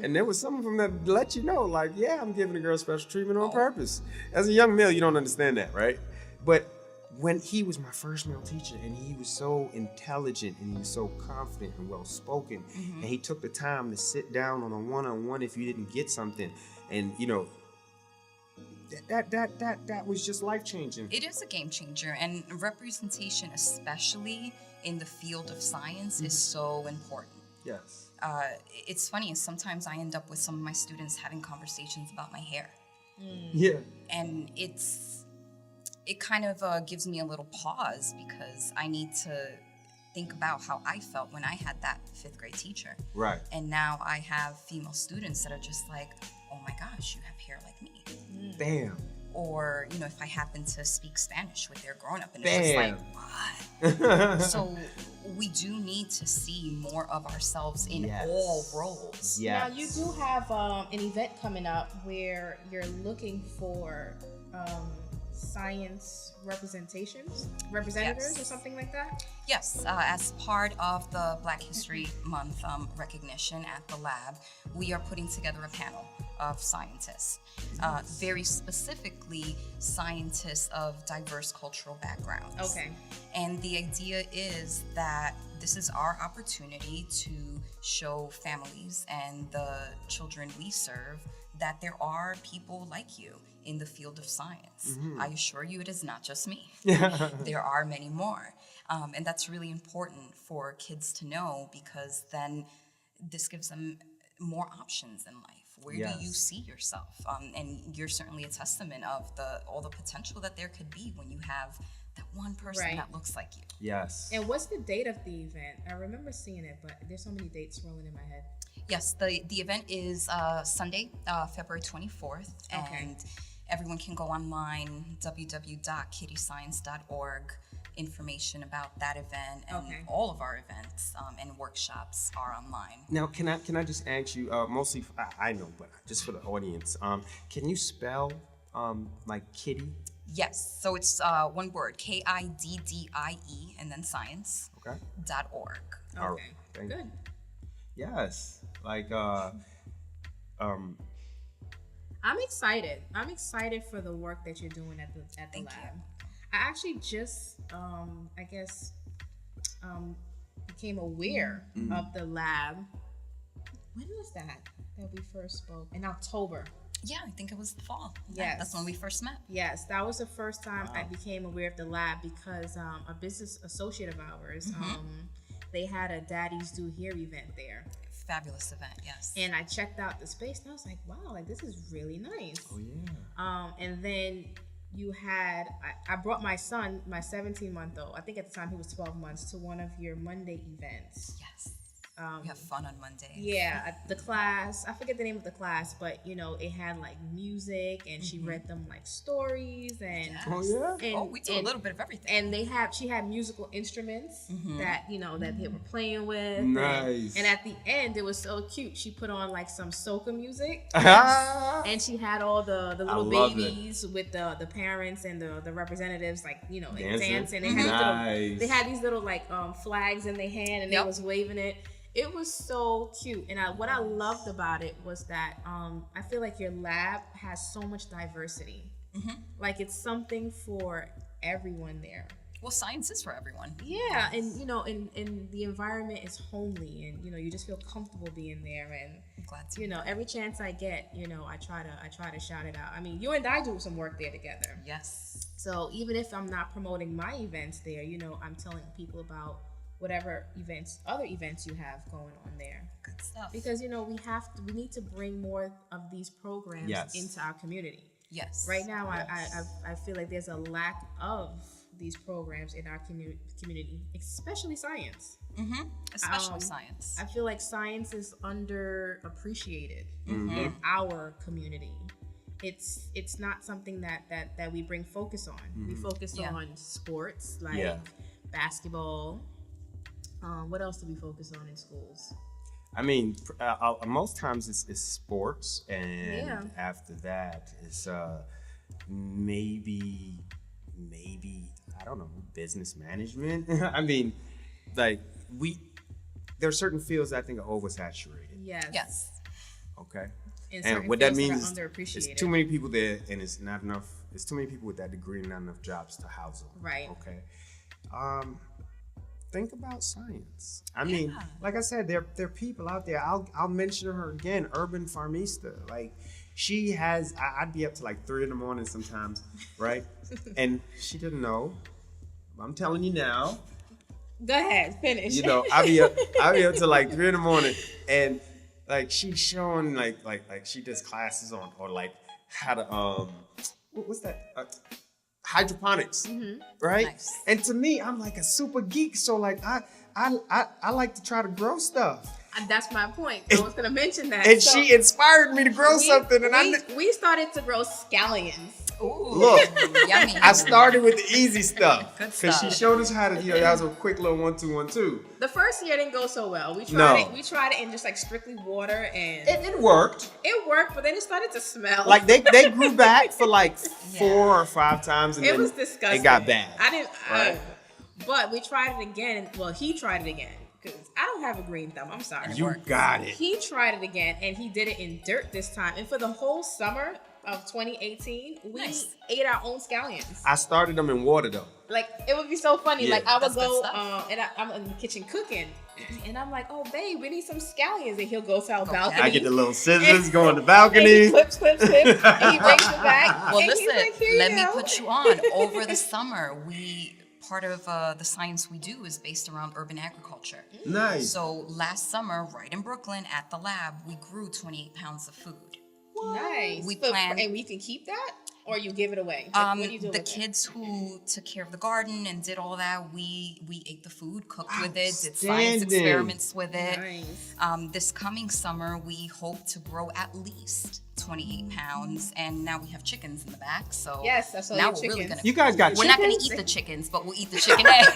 And there was some of them that let you know, like, yeah, I'm giving a girl special treatment on purpose. As a young male, you don't understand that, right? But when he was my first male teacher and he was so intelligent and he was so confident and well-spoken, and he took the time to sit down on a one-on-one if you didn't get something, and, you know, that was just life-changing. It is a game changer, and representation, especially in the field of science, is so important. Yes. It's funny, sometimes I end up with some of my students having conversations about my hair. Yeah. And it kind of gives me a little pause because I need to think about how I felt when I had that 5th grade teacher. Right. And now I have female students that are just like, oh my gosh, you have hair like me. Damn. Or, you know, if I happen to speak Spanish with their grown-up, and it's just like, what? So we do need to see more of ourselves in all roles. Now, you do have an event coming up where you're looking for science representatives or something like that? Yes, as part of the Black History Month recognition at the lab, we are putting together a panel of scientists, very specifically scientists of diverse cultural backgrounds. Okay. And the idea is that this is our opportunity to show families and the children we serve that there are people like you in the field of science. I assure you it is not just me. There are many more. And that's really important for kids to know because then this gives them more options in life. Where do you see yourself? And you're certainly a testament of all the potential that there could be when you have that one person that looks like you. Yes. And what's the date of the event? I remember seeing it, but there's so many dates rolling in my head. Yes, the event is Sunday, February 24th. Okay. And everyone can go online, www.kiddiescience.org. Information about that event and all of our events and workshops are online. Now, can I just ask you, mostly, I know, but just for the audience, can you spell like Kiddie? Yes, so it's one word, KIDDIE, and then science. Okay. .org. Okay. Thank Good. you. Yes, like I'm excited. I'm excited for the work that you're doing at the Thank lab. you. I actually just, became aware of the lab. When was that we first spoke? In October. Yeah, I think it was the fall. Yes. That's when we first met. Yes, that was the first time I became aware of the lab because a business associate of ours, they had a Daddies Do Here event there. Fabulous event, yes. And I checked out the space and I was like, wow, like this is really nice. Oh yeah. And then you had, I brought my son, my 17-month-old, I think at the time he was 12 months, to one of your Monday events. Yes. We have fun on Mondays. Yeah, the class, I forget the name of the class, but you know, it had like music and she read them like stories and Oh yeah. and, we do a little bit of everything. And she had musical instruments that, you know, that they were playing with. Nice. And at the end, it was so cute. She put on like some soca music. And she had all the little babies with the parents and the representatives, like, you know, like dancing. They had they had these little like flags in their hand and they was waving it. It was so cute. And what I loved about it was that I feel like your lab has so much diversity. Like it's something for everyone there. Well, science is for everyone. Yeah, and you know, and the environment is homely, and you know, you just feel comfortable being there. And I'm glad to. You know, every chance I get, you know, I try to shout it out. I mean, you and I do some work there together. Yes. So even if I'm not promoting my events there, you know, I'm telling people about whatever other events you have going on there. Good stuff. Because we need to bring more of these programs into our community. Yes. Right now, I feel like there's a lack of these programs in our community, especially science. Especially science. I feel like science is underappreciated in our community. It's not something that we bring focus on. We focus on sports like basketball. What else do we focus on in schools? I mean, most times it's sports, and after that it's maybe I don't know, business management. I mean, like there are certain fields that I think are oversaturated. Yes. Okay. And what that means is it's too many people there, and it's not enough. It's too many people with that degree and not enough jobs to house them. Right. Okay. Think about science. I mean, like I said, there are people out there. I'll mention her again, Urban Farmista. Like, she has. I'd be up to like 3 a.m. sometimes, right? And she didn't know. I'm telling you now. Go ahead, finish. I'll be up to like 3 a.m. and like she's showing like she does classes on or like how to what's that? Hydroponics, right? Nice. And to me, I'm like a super geek, so like I like to try to grow stuff. And that's my point. I was gonna mention that. And she inspired me to grow something, and we started to grow scallions. Ooh, look, yummy. I started with the easy stuff Good because she stuff. showed us how to. That was a quick little 1-2-1-2. The first year didn't go so well. We tried it in just like strictly water, and It worked. it worked, but then it started to smell. Like they grew back for like 4 or 5 times, and it then was disgusting. it got bad. I didn't. Right. But we tried it again. Well, he tried it again because I don't have a green thumb. I'm sorry. You got it. He tried it again, and he did it in dirt this time. And for the whole summer of 2018, we ate our own scallions. I started them in water though. Like, it would be so funny. Yeah. Like, I would That's good go, stuff. and I'm in the kitchen cooking, and I'm like, oh, babe, we need some scallions. And he'll go to our balcony. I get the little scissors, go on the And balcony. he clips, and he brings it back. Well, and he's listen, like, "Here let you me go." put you on. Over the summer, part of the science we do is based around urban agriculture. Nice. So last summer, right in Brooklyn at the lab, we grew 28 pounds of food. Nice. We So- planned- and we can keep that, or you give it away. Like, what do you do The with it? kids who took care of the garden and did all that, we ate the food, cooked with it, did science Outstanding. experiments with it. Nice. This coming summer, we hope to grow at least 28 pounds, and now we have chickens in the back. So Yes, I saw now your we're really chickens. gonna. You guys got We're not going to chickens? eat the chickens, but we'll eat the chicken eggs.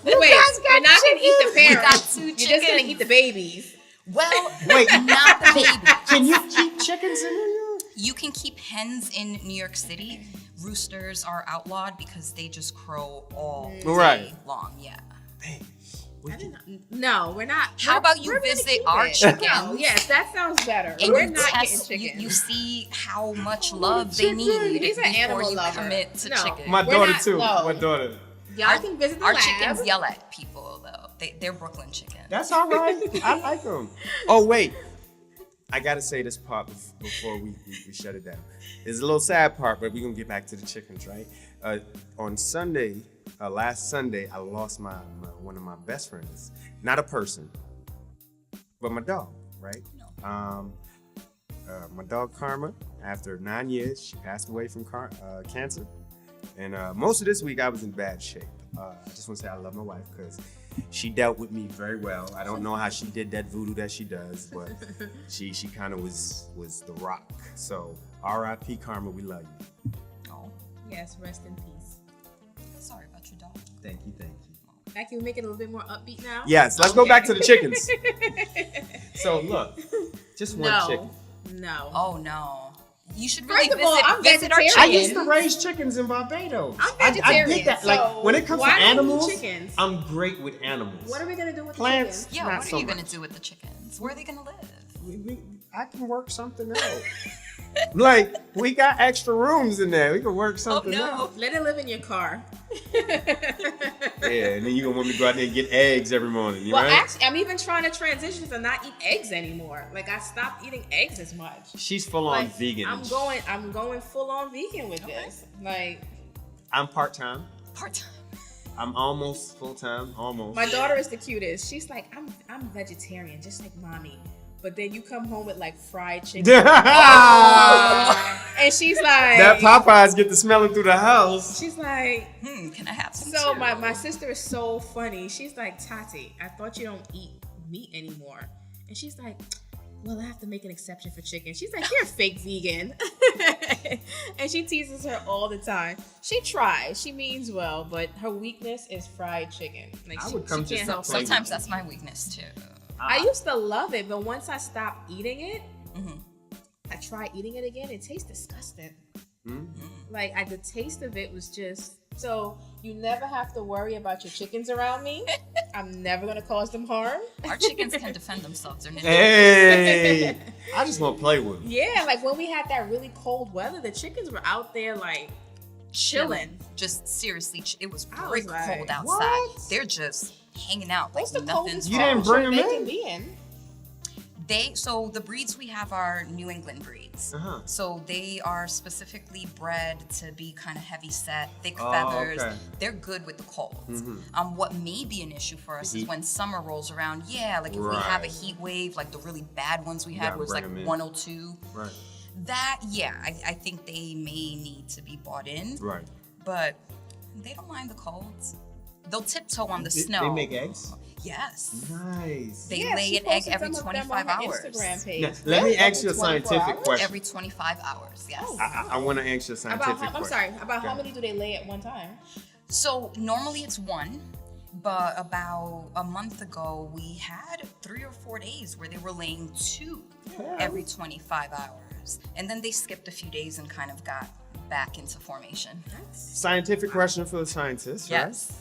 Wait, you're not going to eat the We parents. got 2 You're just going to chickens. eat the babies. Well, Wait. not the babies. Can you keep chickens in there? You can keep hens in New York City. Roosters are outlawed because they just crow all day Right. long. Yeah. I didn't know. No, we're not. How about you we're gonna visit keep our it. chickens? No, yes, that sounds better. And We're you not test, getting you, chickens. you see how much love they need He's an before animal you lover. commit to No. chicken. My We're daughter not- too. no. My daughter. Y'all can visit the Our lab. chickens yell at people though. They're Brooklyn chickens. That's all right. I like them. Oh wait, I gotta say this part before we shut it down. It's a little sad part, but we're gonna get back to the chickens, right? On Sunday, last Sunday, I lost my one of my best friends. Not a person, but my dog, right? No. My dog Carmen, after 9 years, she passed away from cancer. And most of this week, I was in bad shape. I just want to say I love my wife because she dealt with me very well. I don't know how she did that voodoo that she does, but she kind of was the rock. So R.I.P. Carmen, we love you. Oh, Yes, rest in peace. sorry about your dog. Thank you. Now, can we make it a little bit more upbeat now? Yes, let's go back to the chickens. So look, just one No. chicken. No. Oh no. You should really First of all, I'm visit our vegetarian. I chickens. used to raise chickens in Barbados. I'm I vegetarian, did that. so Like when it comes to why don't you eat animals, chickens? I'm great with animals. What are we gonna do with Plants? the chickens? Yeah, Not what so are you much. gonna do with the chickens? Where are they gonna live? I can work something out. Like we got extra rooms in there. We can work something out. Let it live in your car. Yeah, and then you gonna want me to go out there and get eggs every morning, Well, right? actually, I'm even trying to transition to not eat eggs anymore. Like, I stopped eating eggs as much. She's full on Like, vegan. I'm going full on vegan with this. Like, I'm part time. Part time. I'm almost full time. Almost. My daughter is the cutest. She's like, I'm vegetarian, just like mommy. But then you come home with like fried chicken. And she's like, that Popeyes get the smelling through the house. She's like, can I have some so too? my sister is so funny. She's like, Tati, I thought you don't eat meat anymore. And she's like, well, I have to make an exception for chicken. She's like, you're a fake vegan. And she teases her all the time. She tries. She means well, but her weakness is fried chicken. Like, I she, would come she to can't help it. Sometimes that's my weakness too. I used to love it, but once I stopped eating it, I tried eating it again. It tastes disgusting. Like, the taste of it was just... So, you never have to worry about your chickens around me. I'm never going to cause them harm. Our chickens can defend themselves. They're ninjas. Hey, I just want to play with them. Yeah, like when we had that really cold weather, the chickens were out there like chilling. Just seriously, it was I brick was like, cold outside. what? They're just hanging out like What's the nothing's coldest You wrong. didn't bring 'em they in? can be in? So the breeds we have are New England breeds. Uh-huh. So they are specifically bred to be kind of heavy set, thick Oh, feathers. okay. They're good with the colds. Mm-hmm. What may be an issue for us The is heat. when summer rolls around. Yeah, like if we have a Right. heat wave, like the really bad ones we had gotta was bring like 'em in. 102. Right. That, yeah, I think they may need to be bought in. Right. But they don't mind the colds. They'll tiptoe on the They snow. make eggs? Yes. Nice. They Yeah, lay she an egg posted every some of them 25 on her hours. Instagram page. Now, let me Really? ask you a 24 scientific hours? question. Every 25 hours, yes. Oh. I want to ask you a scientific question. I'm sorry. About Go how ahead. many do they lay at one time? So normally it's one, but about a month ago we had 3 or 4 days where they were laying 2 every 25 hours. And then they skipped a few days and kind of got back into formation. Scientific question for the scientists, right? Yes.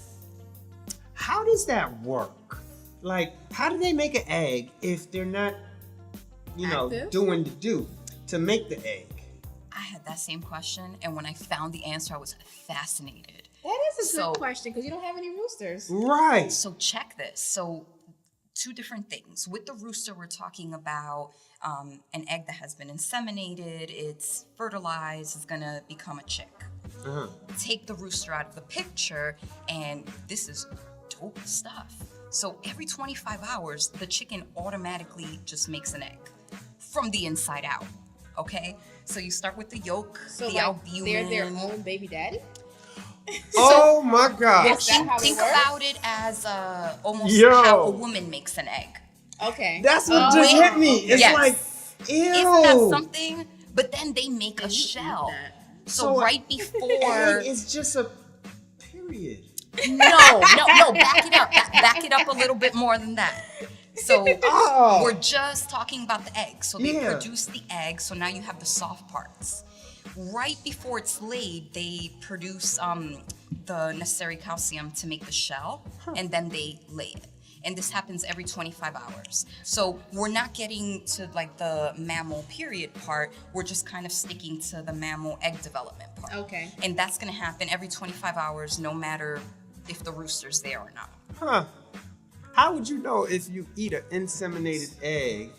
How does that work? Like, how do they make an egg if they're not, Active? doing the do to make the egg? I had that same question, and when I found the answer, I was fascinated. That is a So- good question because you don't have any roosters. Right. So check this. So 2 different things. With the rooster, we're talking about an egg that has been inseminated, it's fertilized, it's gonna become a chick. Uh-huh. Take the rooster out of the picture, and this is dope stuff. So every 25 hours, the chicken automatically just makes an egg from the inside out. Okay? So you start with the yolk, So the like, albumin. they're their own baby daddy? Oh my gosh. That how it Think works? about it as almost Yo. how a woman makes an egg. Okay. That's what just wait. hit me. It's Yes. like, ew. Isn't that something? But then they make a And you eat shell. that. So right before, Egg is just a period. no, back it up. Back it up a little bit more than that. So Oh. we're just talking about the egg. So they Yeah. produce the egg. So now you have the soft parts. Right before it's laid, they produce the necessary calcium to make the shell, and then they lay it. And this happens every 25 hours. So we're not getting to like the mammal period part. We're just kind of sticking to the mammal egg development part. Okay. And that's going to happen every 25 hours, no matter if the rooster's there or not. Huh. How would you know if you eat an inseminated egg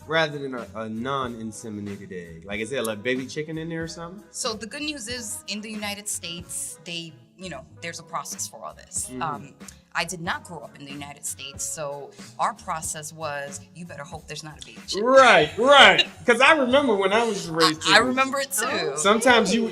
rather than a non-inseminated egg? Like, is there like baby chicken in there or something? So the good news is in the United States, there's a process for all this. I did not grow up in the United States, so our process was, you better hope there's not a baby chicken. Right. Because I remember when I was raised I chickens. remember it too. Sometimes you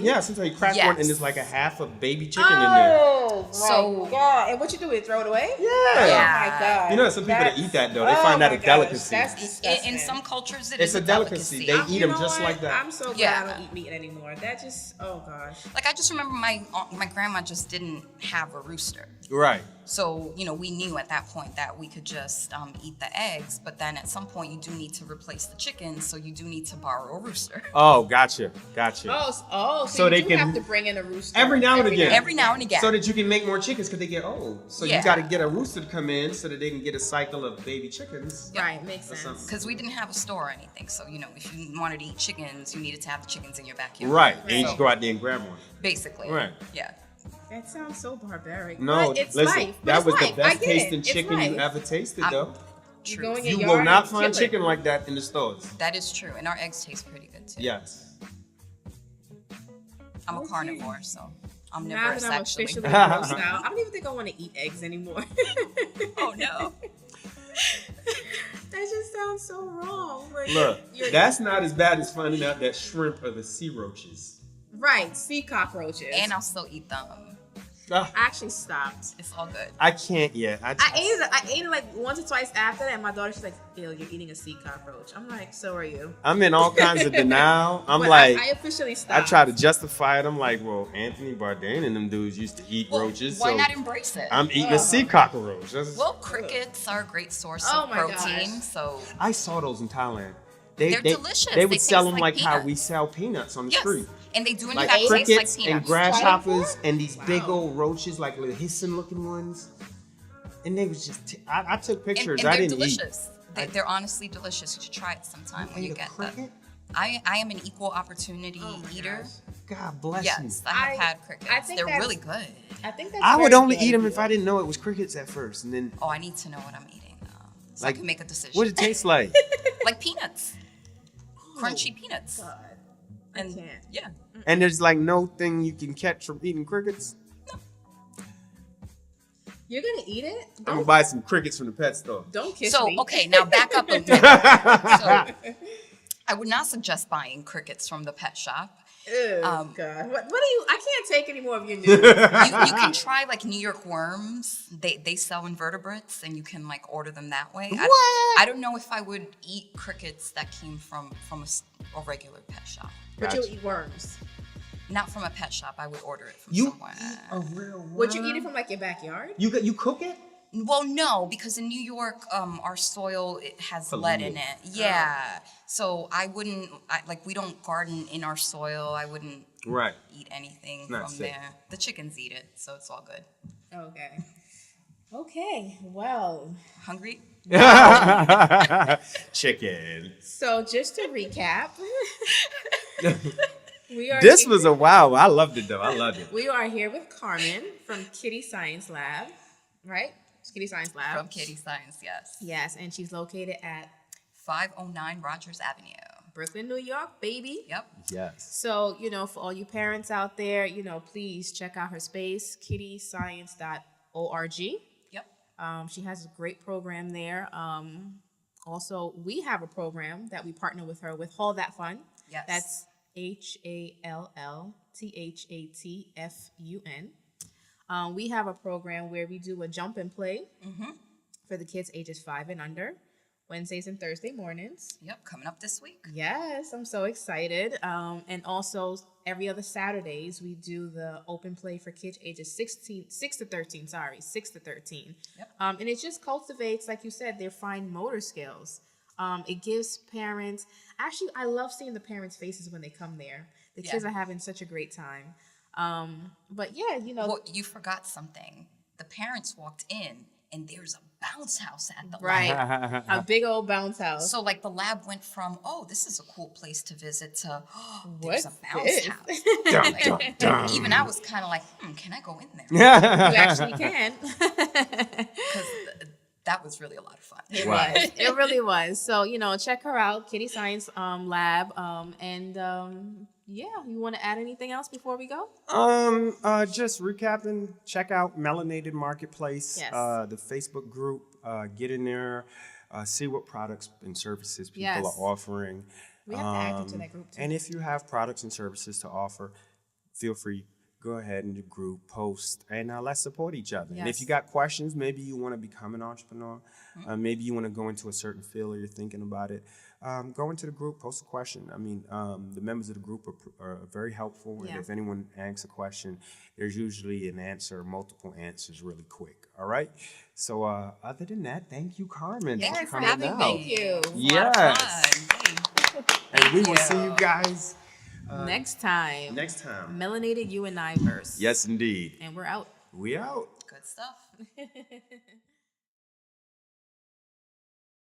crack Yes. one and there's like a half a baby chicken in there. Oh, So- my God. And what you do is throw it away? Yeah. Oh, my God. You know, some people that That's- eat that, though. They find that my a gosh, delicacy. That's In disgusting. some cultures, It's a delicacy. They eat You them know just what? like that. I'm so glad Yeah. I don't eat meat anymore. That just, oh, gosh. Like I just remember my grandma just didn't have a rooster. Right. So, we knew at that point that we could just eat the eggs, but then at some point you do need to replace the chickens, so you do need to borrow a rooster. Oh, gotcha. So So you they do can- have to bring in a rooster. Every now and again. Every now and again. So that you can make more chickens because they get old. So you Yeah. got to get a rooster to come in so that they can get a cycle of baby chickens. Right, makes Or sense. something. Because we didn't have a store or anything, so if you wanted to eat chickens, you needed to have the chickens in your backyard. Right. And you So, just go out there and grab one. basically. Right. Yeah. That sounds so barbaric. No, but it's listen, life. But that it's was life. the I best get it. tasting It's chicken you life. ever tasted, I'm- though. You go in your You yard will not and find kill it. chicken like that in the stores. That is true, and our eggs taste pretty good too. Yes. I'm a carnivore, so Now omnivorous, that I'm actually. officially grossed out, I don't even think I want to eat eggs anymore. Oh, no. That just sounds so wrong. Like, Look, that's not as bad as finding out that shrimp are the sea roaches. right, sea cockroaches. And I'll still eat them. Ah, I actually stopped. It's all good. I can't yet. I ate it like once or twice after that, and my daughter, she's like, ew, you're eating a sea cockroach. I'm like, so are you. I'm in all kinds of denial. I'm But like, I officially stopped. I try to justify it. I'm like, well, Anthony Bourdain and them dudes used to eat Well, roaches. why so not embrace it? I'm eating a sea cockroach. Well, crickets are a great source Oh of my protein, gosh. so I saw those in Thailand. They're delicious. They would They sell taste them like like how peanuts. we sell peanuts on the yes, street. and they do in Like fact taste like crickets peanuts. and grasshoppers Tried and these big Wow. old roaches, like little hissing looking ones. And they was just, I took pictures. And I they're didn't delicious. They're honestly delicious. You should try it sometime when eat. you A get cricket? them. I am an equal opportunity Oh my eater. gosh. God bless Yes, you. I have I had crickets. think They're that's- really good. I think that's I would very only good eat them of if you. I didn't know it was crickets at first. And then, Oh, I need to know what I'm eating now, so Like, I can make a decision. what it tastes like? Like peanuts, crunchy peanuts, God, and can't. yeah. And there's like no thing you can catch from eating crickets. You're gonna eat it? I'm gonna Don't, buy some crickets from the pet store. don't kiss So me. okay, now back up a minute. So I would not suggest buying crickets from the pet shop. Ew, Um, God, what do you? I can't take any more of your news. You can try like New York worms. They sell invertebrates, and you can like order them that way. I don't know if I would eat crickets that came from a regular pet shop. But you'll Gotcha. eat worms. Not from a pet shop. I would order it from You somewhere. eat a real worm? Would you eat it from like your backyard? You cook it? Well, no, because in New York, our soil it has lead in Polluted. it. Yeah, so I wouldn't we don't garden in our soil. I wouldn't Right. eat anything Not from safe. there. The chickens eat it, so it's all good. Okay. Okay. Well, Hungry? Chicken. so just to recap, we are This here- was a wow. I loved it though. I loved it. we are here with Carmen from Kiddie Science Lab, right? It's Kiddie Science Lab. From Kiddie Science, yes. Yes, and she's located at 509 Rogers Avenue. Brooklyn, New York, baby. Yep. Yes. So, for all you parents out there, please check out her space, kiddiescience.org. Yep. She has a great program there. Also, we have a program that we partner with her with Hall That Fun. Yes. That's HALLTHATFUN. We have a program where we do a jump and play for the kids ages 5 and under, Wednesdays and Thursday mornings. Yep. Coming up this week. Yes, I'm so excited. And also every other Saturdays we do the open play for kids ages 6 to 13. Yep. And it just cultivates, like you said, their fine motor skills. It gives parents, actually, I love seeing the parents' faces when they come there. The kids are having such a great time. But yeah, Well, you forgot something. The parents walked in, and there's a bounce house at the lab. right, a big old bounce house. So, like, the lab went from, oh, this is a cool place to visit, to, oh, there's What's a bounce this? house. Dum, Like, dum, dum. even I was kind of like, can I go in there? You actually can. Because that was really a lot of fun. It Wow. was. It really was. So, check her out, Kiddie Science Lab. Yeah, you want to add anything else before we go? Just recapping, check out Melanated Marketplace, Yes. the Facebook group, get in there, see what products and services people Yes. are offering. We have to add you to that group, too. And if you have products and services to offer, feel free, go ahead in the group, post, and let's support each other. And if Yes. you got questions, maybe you want to become an entrepreneur, maybe you want to go into a certain field or you're thinking about it, go into the group, post a question. I mean, the members of the group are very helpful, Yeah. and if anyone asks a question, there's usually an answer, multiple answers really quick, all right? So other than that, thank you, Carmen. Yes, for for coming having out. me. Thank you. It was a lot of Yes. fun. And we will you. see you guys Next time. next time. Melanated You and I verse. Yes, indeed. And we're out. We out. Good stuff.